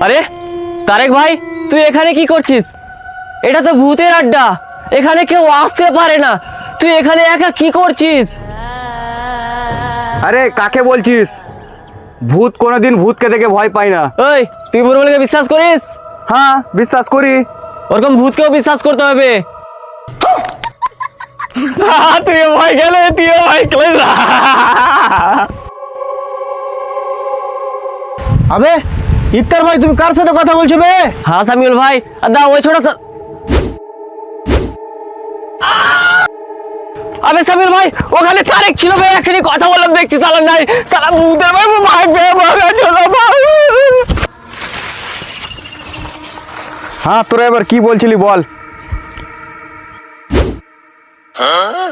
আরে তারেক ভাই, তুই এখানে কি করছিস? এটা তো ভূতের আড্ডা, এখানে কেউ আসতে পারে না। তুই এখানে একা কি করছিস? আরে কাকে বলছিস? ভূত কোনোদিন ভূতকে দেখে ভয় পায় না। ওই, তুই মুরমুলকে বিশ্বাস করিস? হ্যাঁ, বিশ্বাস করি। ওরকম ভূতকেও বিশ্বাস করতে হবে। তুই ভয় গেলে, তুই ভয় গেলে। আবে ইফতার ভাই, তুমি কার সাথে কথা বলছো বে? হ্যাঁ সামিউল ভাই, দা ওই ছোট আবে সামিউল ভাই, ওখানে তারেক ছিল ভাই, এখনই কথা বললাম, দেখছি সালাম নাই। সালাম ভূতের ভাই, ভাই হ্যাঁ, তোরা এবার কি বলছিলি বল। হ্যাঁ